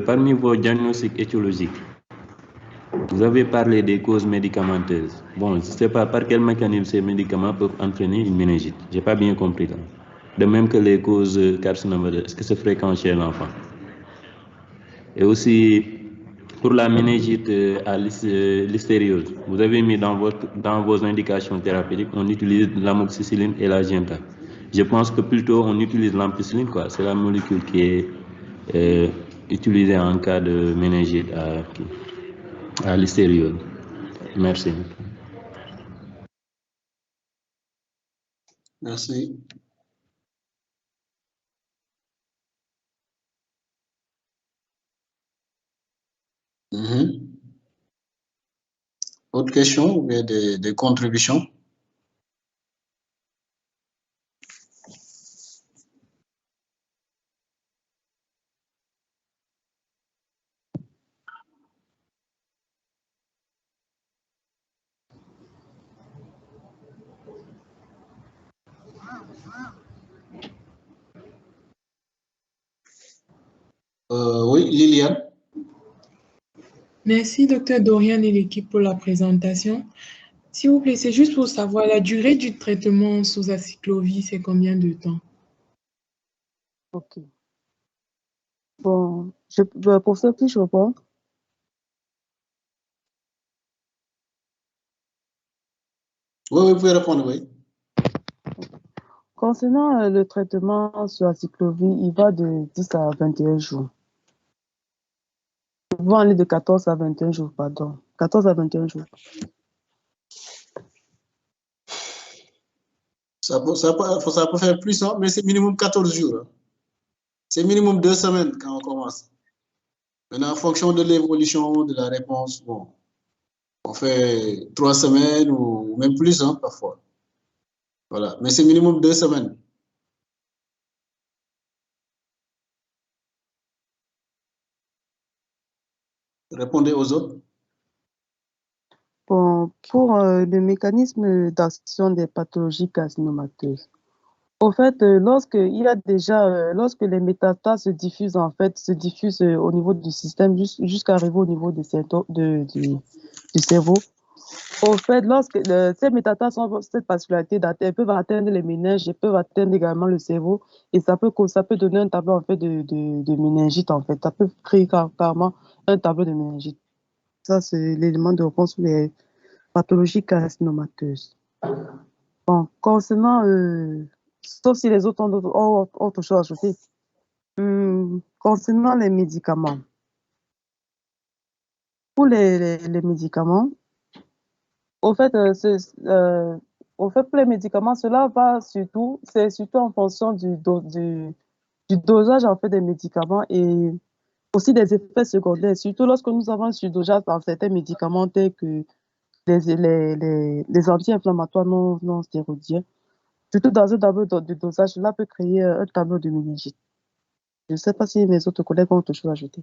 parmi vos diagnostics étiologiques, vous avez parlé des causes médicamenteuses. Bon, je ne sais pas par quel mécanisme ces médicaments peuvent entraîner une méningite. Je n'ai pas bien compris. Là. De même que les causes carcinogènes, est-ce que c'est fréquent chez l'enfant? Et aussi, pour la méningite à l'hystériose, vous avez mis dans vos indications thérapeutiques, on utilise l'amoxicilline et la Giemta. Je pense que plutôt on utilise l'ampicilline, quoi. C'est la molécule qui est utilisée en cas de méningite à l'hystériose. Merci. Merci. Autre question ou bien des contributions? Oui, Liliane. Merci, docteur Dorian et l'équipe pour la présentation. S'il vous plaît, c'est juste pour savoir la durée du traitement sous acyclovir, c'est combien de temps? Ok. Bon, pour ce qui je réponds. Oui, vous pouvez répondre, oui. Concernant le traitement sur acyclovir, il va de 10 à 21 jours. Il va aller de 14 à 21 jours, pardon. 14 à 21 jours. Ça peut faire plus, hein, mais c'est minimum 14 jours. Hein. C'est minimum 2 semaines quand on commence. Maintenant, en fonction de l'évolution de la réponse, bon, on fait 3 semaines ou même plus, hein, parfois. Voilà, mais c'est minimum 2 semaines. Répondez aux autres. Bon, pour le mécanisme d'action des pathologies carcinomateuses, au fait, lorsque les métastases se diffusent, au niveau du système jusqu'à arriver au niveau du cerveau, au fait, lorsque ces métastases ont cette particularité elles peuvent atteindre les méninges, elles peuvent atteindre également le cerveau, et ça peut donner un tableau en fait de méningite en fait. Ça peut créer carrément un tableau de méningite. Ça, c'est l'élément de réponse sur les pathologies carcinomateuses. Bon, concernant, sauf si les autres ont autre chose à ajouter. Concernant les médicaments, pour les médicaments, au fait, pour les médicaments, c'est surtout en fonction du dosage en fait des médicaments et aussi des effets secondaires, surtout lorsque nous avons un surdosage dans certains médicaments tels que les anti-inflammatoires non stéroïdiens. Surtout dans un tableau de dosage, cela peut créer un tableau de méningite. Je ne sais pas si mes autres collègues ont autre chose à ajouter.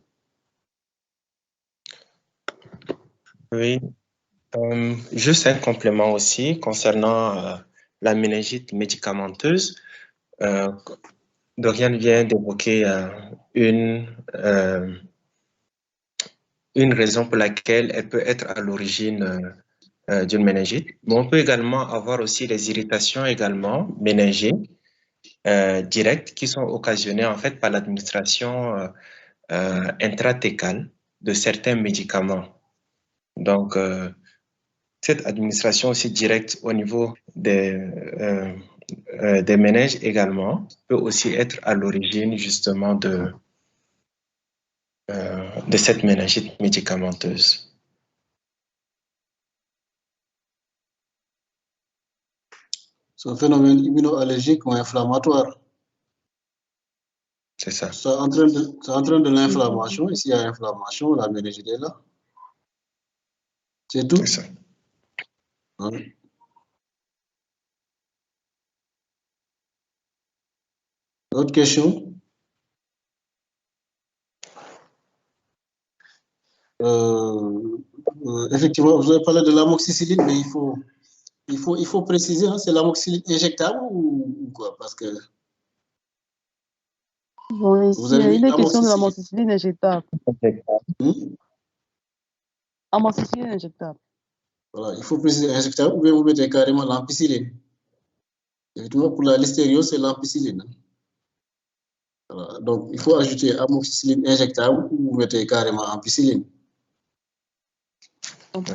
Oui, juste un complément aussi concernant la méningite médicamenteuse. Dorian vient d'évoquer une raison pour laquelle elle peut être à l'origine d'une méningite. Mais on peut également avoir aussi les irritations également méningées directes qui sont occasionnées en fait par l'administration intrathécale de certains médicaments. Donc, cette administration aussi directe au niveau des méninges également peut aussi être à l'origine justement de cette méningite médicamenteuse. C'est un phénomène immunoallergique ou inflammatoire. C'est ça. Ça entraîne de l'inflammation. Et s'il y a inflammation, la méningite est là. C'est tout. C'est ça. Oui. Autre question? Effectivement, vous avez parlé de l'amoxicilline, mais il faut préciser, hein, c'est l'amoxicilline injectable ou quoi? Parce que Bon, ici, Vous avez il est dit question de amoxicilline. l'amoxicilline injectable. Hmm? Amoxicilline injectable. Voilà, il faut préciser injectable ou bien vous mettez carrément l'ampicilline. Effectivement, pour la listériose, c'est l'ampicilline. Voilà, donc, il faut ajouter amoxicilline injectable ou vous mettez carrément ampicilline.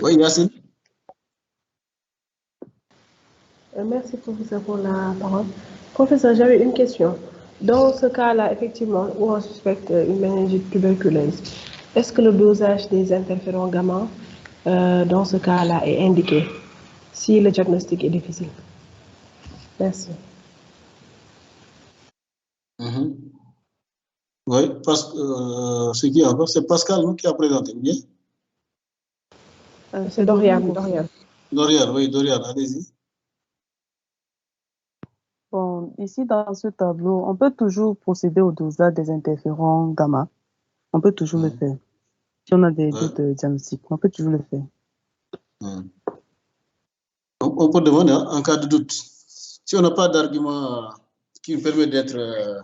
Oui, Yacine. Merci, professeur, pour la parole. Professeur, j'avais une question. Dans ce cas-là, effectivement, où on suspecte une méningite tuberculeuse, est-ce que le dosage des interférons gamma, dans ce cas-là, est indiqué si le diagnostic est difficile? Merci. Oui, parce que ce qui est encore, c'est Pascal qui a présenté, bien? C'est Dorian. Dorian, oui, Dorian, allez-y. Bon, ici, dans ce tableau, on peut toujours procéder au dosage des interférons gamma. On peut toujours le faire. Si on a des doutes diagnostiques, on peut toujours le faire. On peut demander en cas de doute. Si on n'a pas d'argument qui permet d'être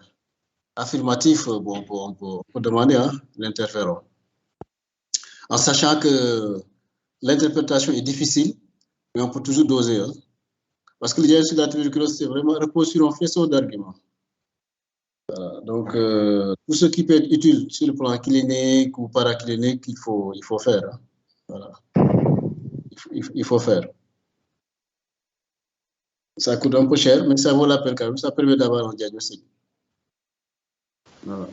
affirmatif, bon, on peut demander l'interféron. En sachant que l'interprétation est difficile, mais on peut toujours doser. Parce que le diagnostic de la tuberculose, c'est vraiment repose sur un faisceau d'arguments. Voilà, donc, tout ce qui peut être utile sur le plan clinique ou paraclinique, il faut faire. Voilà. Il faut faire. Ça coûte un peu cher, mais ça vaut la peine quand même. Ça permet d'avoir un diagnostic. Voilà.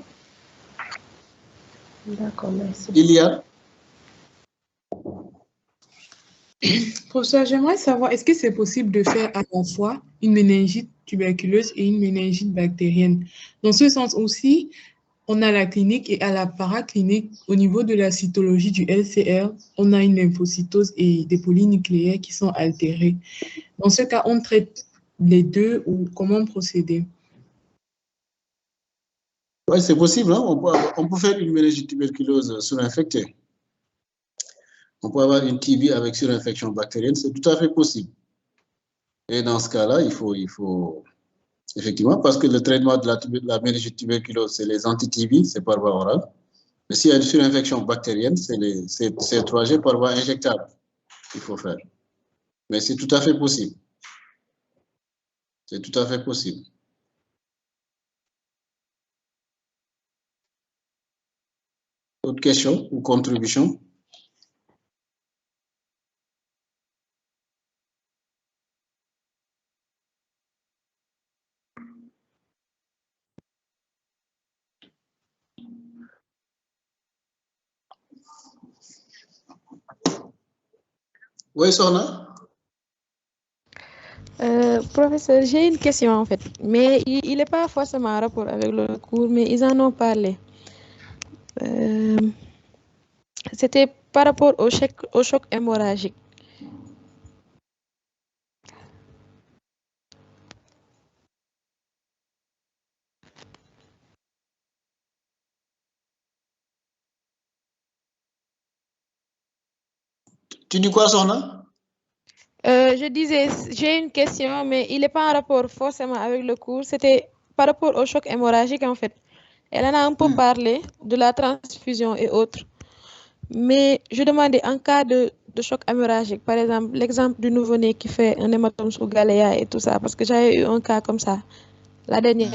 D'accord, merci. Iliad. Professeur, j'aimerais savoir, est-ce que c'est possible de faire à la fois une méningite tuberculeuse et une méningite bactérienne? Dans ce sens aussi, on a la clinique et à la paraclinique, au niveau de la cytologie du LCR, on a une lymphocytose et des polynucléaires qui sont altérés. Dans ce cas, on traite les deux ou comment procéder? Oui, c'est possible. On peut faire une méningite tuberculeuse surinfectée. On peut avoir une TB avec surinfection bactérienne, c'est tout à fait possible. Et dans ce cas-là, il faut effectivement, parce que le traitement de la méningite tuberculose, c'est les anti-TB, c'est par voie orale. Mais s'il y a une surinfection bactérienne, c'est 3G par voie injectable qu'il faut faire. Mais c'est tout à fait possible. C'est tout à fait possible. Autre question ou contribution? Oui, Sona? Professeur, j'ai une question en fait, mais il n'est pas forcément en rapport avec le cours, mais ils en ont parlé. C'était par rapport au choc hémorragique. Tu dis quoi, Sona? Je disais, j'ai une question, mais il n'est pas en rapport forcément avec le cours. C'était par rapport au choc hémorragique, en fait. Elle en a un peu parlé de la transfusion et autres. Mais je demandais en cas de choc hémorragique, par exemple, l'exemple du nouveau-né qui fait un hématome sous galéa et tout ça, parce que j'avais eu un cas comme ça la dernière